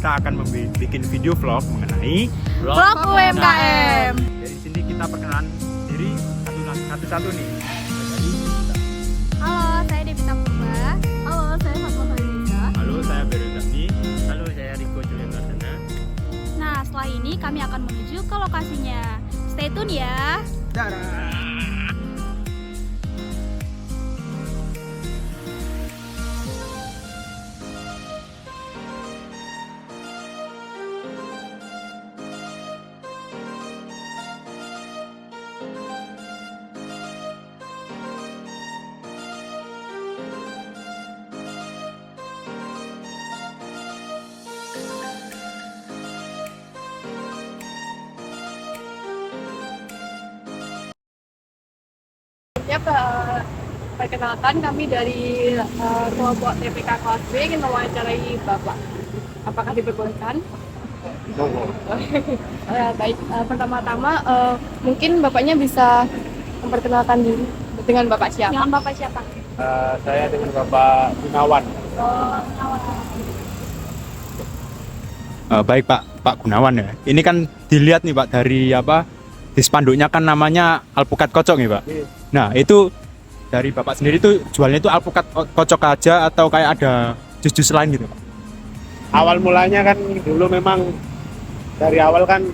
kita akan bikin video vlog mengenai Vlog UMKM. Dari sini kita perkenalan diri satu-satu nih. Halo, saya Devita Purba. Halo, saya Fatma Fariza. Halo, saya Beru Zakti. Halo, saya Riko Julian Gardana. Nah, setelah ini kami akan menuju ke lokasinya. Stay tune ya. Ya, perkenalkan kami dari kelompok TPK kelas B ingin mewawancarai Bapak. Apakah diperbolehkan? Baik, pertama-tama mungkin Bapaknya bisa memperkenalkan diri dengan Bapak siapa? Dengan Bapak siapa? Saya dengan Bapak Gunawan. Baik Pak Gunawan ya. Ini kan dilihat nih Pak dari di spanduknya kan namanya alpukat kocok nih Pak. Nah itu dari Bapak sendiri tuh jualnya itu alpukat kocok aja atau kayak ada jus-jus lain gitu Pak? Awal mulanya kan dulu memang dari awal kan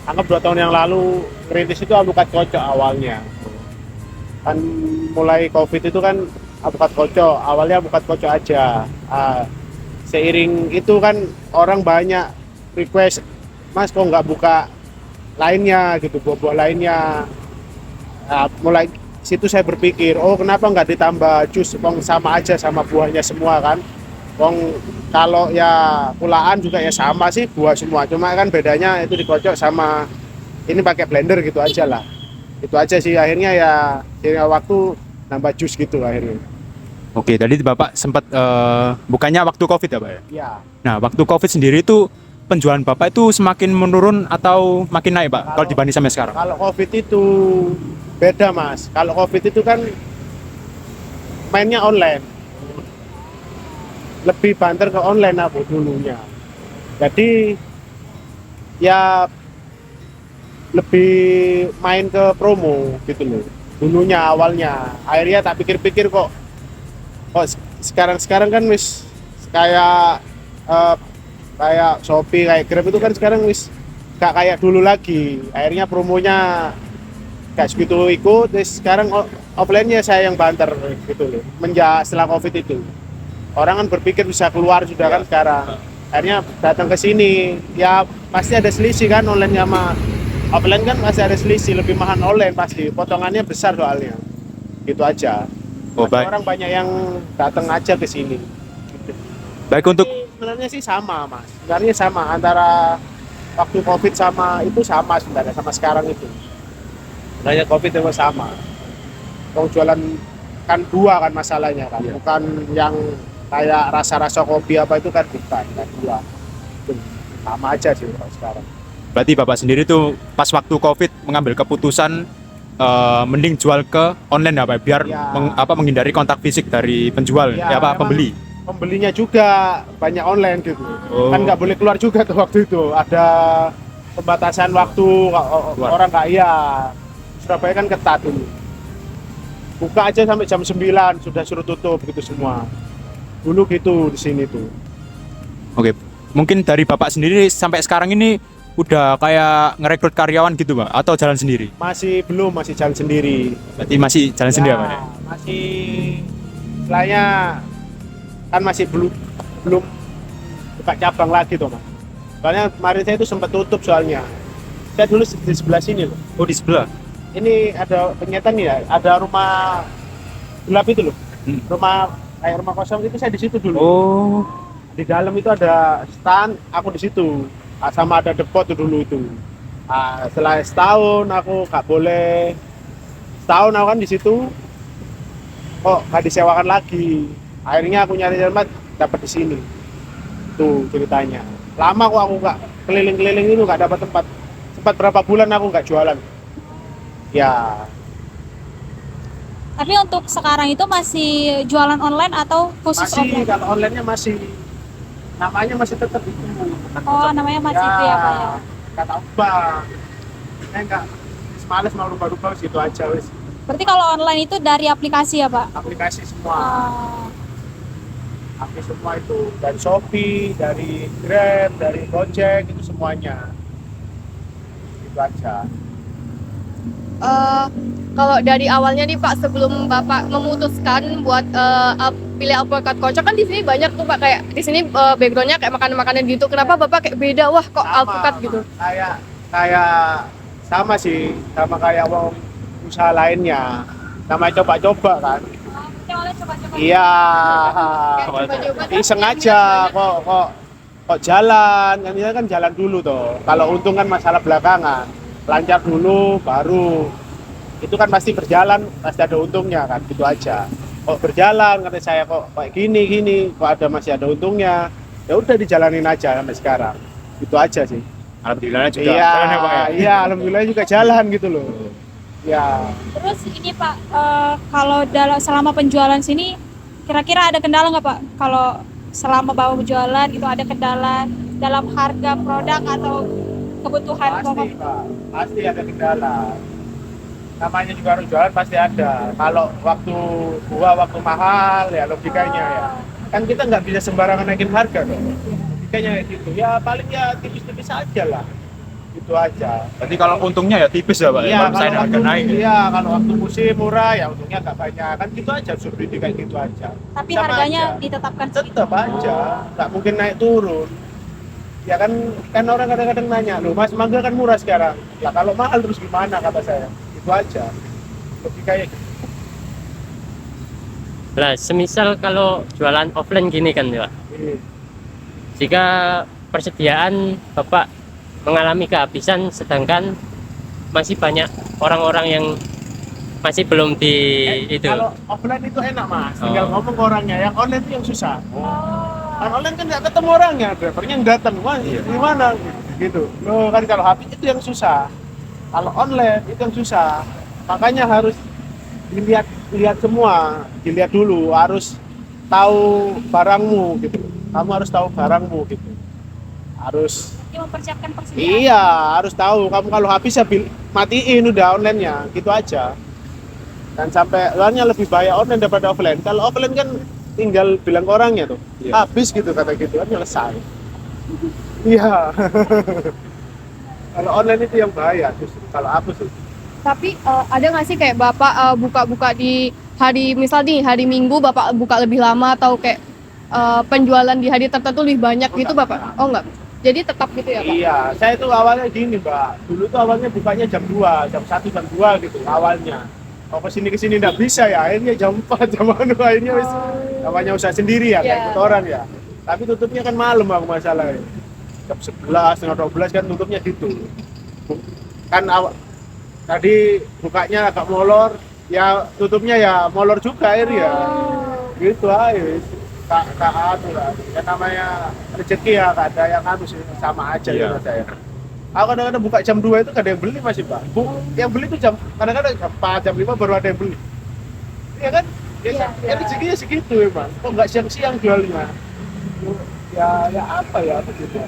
anggap 2 tahun yang lalu ngerintis itu alpukat kocok awalnya. Kan mulai COVID itu kan alpukat kocok, awalnya alpukat kocok aja. Seiring itu kan orang banyak request, Mas kok nggak buka lainnya gitu, buah-buah lainnya. Mulai situ saya berpikir, oh kenapa nggak ditambah jus, wong sama aja sama buahnya semua kan. Wong kalau ya pulaan juga ya sama sih buah semua, cuma kan bedanya itu dikocok sama ini pakai blender gitu aja lah. Itu aja sih akhirnya ya waktu nambah jus gitu akhirnya. Oke, tadi Bapak sempat bukannya waktu COVID ya Pak ya? Iya. Nah waktu COVID sendiri itu penjualan Bapak itu semakin menurun atau makin naik Pak kalau dibanding sampai sekarang? Kalau COVID itu beda Mas. Kalau COVID itu kan mainnya online. Lebih banter ke online aku dulunya. Jadi ya lebih main ke promo gitu loh. Dulunya awalnya. Akhirnya tak pikir-pikir kok sekarang kan wis kayak kayak Shopee, kayak Grab itu kan sekarang wis gak kayak dulu lagi. Akhirnya promonya gak segitu ikut, terus sekarang offline-nya saya yang banter gitu loh. Setelah COVID itu orang kan berpikir bisa keluar sudah kan sekarang. Akhirnya datang ke sini, ya pasti ada selisih kan online sama offline kan pasti ada selisih, lebih mahal online pasti. Potongannya besar soalnya. Gitu aja. Oh, baik. Orang banyak yang datang aja ke sini. Baik untuk Sebenarnya sih sama Mas. Sebenarnya sama antara waktu COVID sama itu sama sebenarnya sama sekarang itu. Sebenarnya COVID itu sama. Kalau jualan kan dua kan masalahnya kan, bukan yang kayak rasa-rasa kopi apa itu kan bukan dua. Itu sama aja sih kalau sekarang. berarti Bapak sendiri tuh pas waktu COVID mengambil keputusan mending jual ke online apa biar Ya. menghindari kontak fisik dari penjual memang pembeli. Pembelinya juga banyak online gitu. Oh. Kan nggak boleh keluar juga tuh waktu itu. Ada pembatasan waktu orang nggak Surabaya kan ketat dulu. Buka aja sampai jam 9 sudah suruh tutup gitu semua. Dulu gitu di sini tuh. Oke, mungkin dari Bapak sendiri sampai sekarang ini udah kayak ngerekrut karyawan gitu Pak atau jalan sendiri? Masih jalan sendiri. Berarti masih jalan sendiri Pak ya? Masih istilahnya kan masih belum buka cabang lagi tuh Mas. Soalnya kemarin saya itu sempat tutup soalnya. Saya dulu di sebelah sini loh. Oh di sebelah? Ini ada penyetan ya, ada rumah gelap itu loh. Rumah kayak rumah kosong itu saya di situ dulu. Oh. Di dalam itu ada stand, aku di situ. Sama ada depot tuh dulu itu. Setelah setahun aku nggak boleh. Setahun aku kan di situ. Kok nggak disewakan lagi. Akhirnya aku nyari tempat dapat di sini. Tuh ceritanya. Lama kok aku nggak keliling-keliling itu nggak dapat tempat. Sempat berapa bulan aku nggak jualan. Ya. Tapi untuk sekarang itu masih jualan online atau khusus Masih offline? kalau online-nya masih namanya masih tetap itu. Oh, namanya masih itu ya Pak ya. Kata ubah. Saya nggak males mau rubah-rubah situ aja wis. Berarti kalau online itu dari aplikasi ya Pak? Aplikasi semua. Oh. Aplikasi semua itu dari Shopee, dari Grab, dari Gojek itu semuanya. Itu aja. Kalau dari awalnya nih Pak, sebelum Bapak memutuskan buat pilih alpukat kocok, kan di sini banyak tuh Pak, kayak di sini backgroundnya kayak makanan-makanan gitu. Kenapa Bapak kayak beda? Wah, kok alpukat gitu? Kayak sama sih, sama kayak wong usaha lainnya. Namanya coba-coba kan. Coba-coba. Iya. Kayak coba-coba kan Iseng ini aja banyak. kok jalan kan, ini kan jalan dulu toh. Kalau untung kan masalah belakangan, lancar dulu baru itu kan pasti berjalan, pasti ada untungnya kan, gitu aja. Kok berjalan kata saya kok kayak gini kok masih ada untungnya, ya udah dijalanin aja sampai sekarang, itu aja sih. Alhamdulillah juga Iya, jalan ya Pak ya. iya, alhamdulillah juga jalan gitu loh. Ya, Terus ini Pak, kalau selama penjualan sini, kira-kira ada kendala nggak Pak? Kalau selama Bapak berjualan itu ada kendala dalam harga produk atau kebutuhan pokok? pasti Pak, pasti ada kendala. Namanya juga harus jualan pasti ada. Kalau waktu mahal ya logikanya ya. Kan kita nggak bisa sembarangan naikin harga dong. Logikanya kayak gitu. Ya paling ya tipis-tipis aja lah. Itu aja. Berarti kalau untungnya ya tipis ya Pak. Iya, Kalau misalnya harga naik. iya, kalau waktu musim murah ya untungnya nggak banyak. Kan gitu aja, subsidi kayak gitu aja. Tapi Sama harganya aja. ditetapkan segitu. Tetap aja, nggak mungkin naik turun. Ya kan orang kadang-kadang nanya, loh Mas mangga kan murah sekarang. Ya kalau mahal terus gimana kata saya. Itu aja. Lebih kayak gitu. Lah, semisal kalau jualan offline gini kan Pak, Ini. jika persediaan Bapak mengalami kehabisan sedangkan masih banyak orang-orang yang masih belum di itu. Kalau offline itu enak Mas, tinggal Oh. ngomong ke orangnya. Yang online itu yang susah. Kan online kan nggak ketemu orangnya, drivernya yang datang. Wah, gimana? Gitu. Loh kan kalau habis itu yang susah. Kalau online itu yang susah. Makanya harus dilihat semua, dilihat dulu, harus tahu barangmu gitu. Kamu harus tahu barangmu gitu. Harus Dia mempersiapkan persediaan. iya, harus tahu. Kamu kalau habis ya matiin udah online-nya, gitu aja. Dan sampai lainnya lebih bahaya online daripada offline. Kalau offline kan tinggal bilang ke orangnya tuh, Iya. habis gitu kata gitu kan selesai. Iya. Kalau online itu yang bahaya justru. Kalau aku sih. Tapi ada nggak sih kayak Bapak buka-buka di hari, misal nih hari Minggu Bapak buka lebih lama, atau kayak penjualan di hari tertentu lebih banyak gitu Bapak? Oh enggak. Jadi tetap gitu ya Pak? Iya, saya itu awalnya gini Mbak. Dulu tuh awalnya bukanya jam 2, jam 1, jam 2 gitu awalnya. Oh kesini nggak bisa ya, akhirnya jam 4, jam 1, akhirnya wis namanya usaha sendiri ya, kayak Iya. ikut orang ya. Tapi tutupnya kan malam aku masalahnya. Jam 11, setengah 12 kan tutupnya gitu. Kan tadi bukanya agak molor, ya tutupnya ya molor juga akhirnya. Gitu aja wis. Kak anu lah. Ya namanya rezeki ya, gak ada yang anu sih, sama aja Iya. gitu saya. Aku kadang-kadang buka jam 2 itu gak ada yang beli masih Pak. Yang beli itu kadang-kadang jam 4, jam 5 baru ada yang beli. Iya kan? Ya rezekinya segitu emang. Kok nggak siang-siang jualnya? Ya apa ya begitu.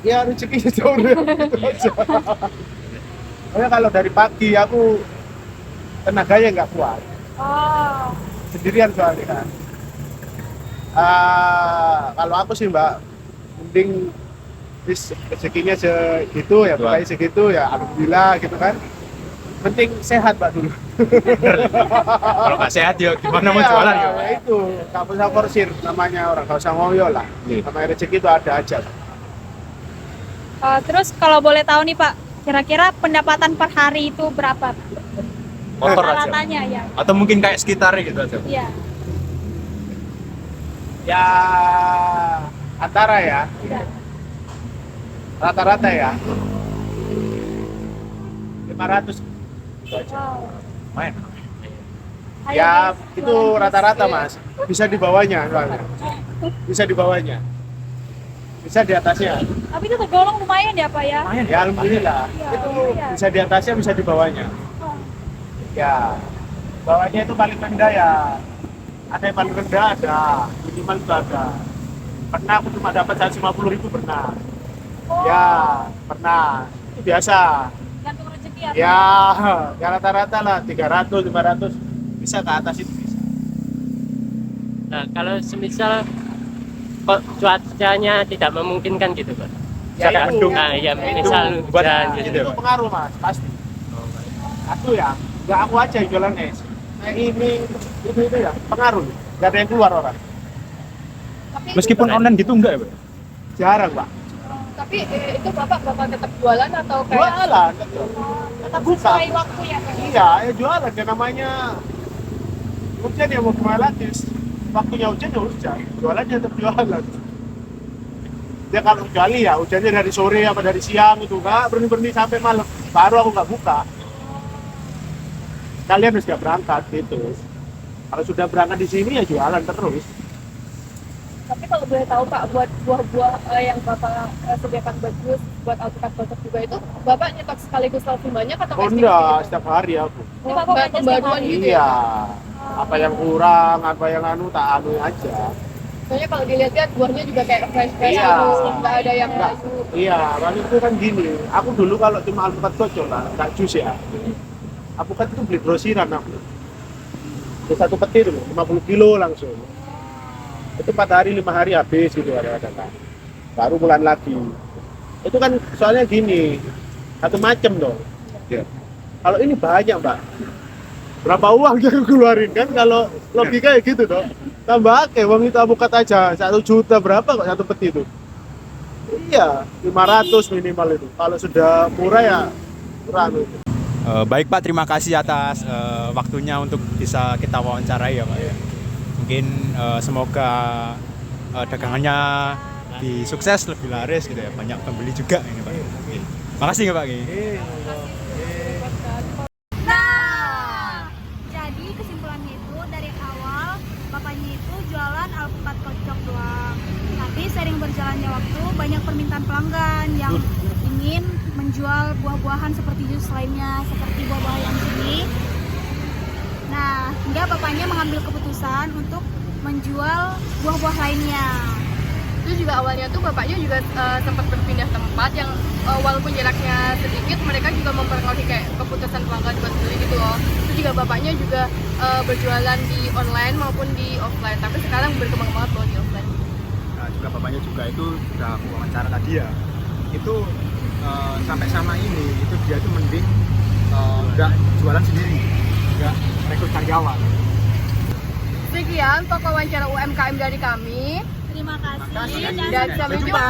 Ya rezekinya jauh gitu aja. Pokoknya kalau dari pagi aku tenaganya nggak kuat. Oh. Sendirian soalnya kan. Kalau aku sih Mbak, mending rezekinya segitu ya, pokoknya segitu ya, alhamdulillah gitu kan. Penting sehat Mbak dulu. Kalau nggak sehat ya gimana mau Iya, jualan ya? ya itu, nggak usah forsir namanya orang, nggak usah ngoyo lah. Iya. Namanya rezeki itu ada aja. Terus kalau boleh tahu nih Pak, kira-kira pendapatan per hari itu berapa? Motor aja. Rata-ratanya ya. Atau mungkin kayak sekitarnya gitu aja. Iya. Ya antara ya, Iya. rata-rata ya 500 gitu aja. Wow. Main. Ayo, Ya guys, itu jualan rata-rata terus. Mas, bisa di bawahnya soalnya. Bisa di bawahnya, bisa di atasnya. Tapi itu tergolong lumayan ya Pak ya? Main. Ya alhamdulillah, Iya, itu lumayan. bisa di atasnya, bisa di bawahnya. Oh. Ya, bawahnya itu paling rendah ya. Ada yang paling rendah, ada minimal itu ada. Pernah aku cuma dapat 150.000 pernah. Ya, pernah. Itu biasa. Gantung rezeki ya. Ya, ya rata-rata lah 300, 500 bisa ke atas itu bisa. Nah, kalau semisal kok cuacanya tidak memungkinkan gitu, Pak. Ya, Kayak itu. mendung. Nah, ya Itu misal buat hujan gitu gitu. ya, Itu Pak? pengaruh mas, pasti. Aku ya, nggak aku aja yang jualan es. Ini itu ya pengaruh. Nggak ada yang keluar orang. Tapi Meskipun online gitu enggak ya, Pak? Jarang pak. tapi itu bapak tetap jualan atau kayak Jualan. Tetap Buka. sesuai waktu ya Pak. Iya, ya jualan. Ya namanya hujan ya mau gimana lagi. Waktunya hujan ya hujan. Jualannya tetap jualan. Ya kalau kecuali ya hujannya dari sore apa dari siang itu nggak berhenti sampai malam. Baru aku nggak buka. Kalian harus nggak berangkat gitu. Kalau sudah berangkat di sini ya jualan terus. tapi kalau boleh tahu Pak, buat buah-buah yang Bapak sediakan bagus buat alpukat kocok juga itu Bapak nyetok sekaligus langsung banyak atau Oh kayak enggak, sedikit-sedikit? setiap hari aku. Ini Bapak Kayak belanja setiap pembaruan hari? gitu ya? Iya. Apa yang kurang, apa yang anu tak anu aja. Soalnya kalau dilihat-lihat buahnya juga kayak fresh-fresh Iya. terus, nggak ada yang Enggak. layu. Iya, waktu itu kan gini. Aku dulu kalau cuma alpukat kocok lah, nggak jus ya. Alpukat itu beli grosiran aku. Itu satu petir loh, 50 kilo langsung. Itu 4 hari 5 hari habis gitu ada-ada. Baru bulan lagi. Itu kan soalnya gini, satu macam dong. Ya. Kalau ini banyak mbak, berapa uang yang aku keluarin kan? Kalau logika ya gitu dong. Tambah ke uang itu alpukat aja 1 juta berapa kok satu peti itu? Iya, 500 minimal itu. Kalau sudah murah ya kurang itu. Baik Pak, terima kasih atas waktunya untuk bisa kita wawancarai ya Pak ya. Mungkin semoga dagangannya lebih sukses, lebih laris gitu ya. Banyak pembeli juga ini Pak. Oke. Makasih ya Pak. Nah, jadi kesimpulannya itu dari awal bapaknya itu jualan alpukat kocok doang. Tapi sering berjalannya waktu banyak permintaan pelanggan yang ingin menjual buah-buahan seperti jus lainnya, seperti buah-buah yang sini. Nah, hingga bapaknya mengambil keputusan untuk menjual buah-buah lainnya. Itu juga awalnya tuh bapaknya juga sempat berpindah tempat yang walaupun jaraknya sedikit, mereka juga mempengaruhi kayak keputusan pelanggan buat beli gitu loh. Itu juga bapaknya juga berjualan di online maupun di offline, tapi sekarang berkembang banget loh di offline. Nah, juga bapaknya juga itu sudah aku wawancara tadi ya. Itu sampai sama ini, itu dia tuh mending nggak jualan sendiri, nggak rekrut karyawan. Sekian toko wawancara UMKM dari kami. Terima kasih Makasih. dan Dan sampai jumpa.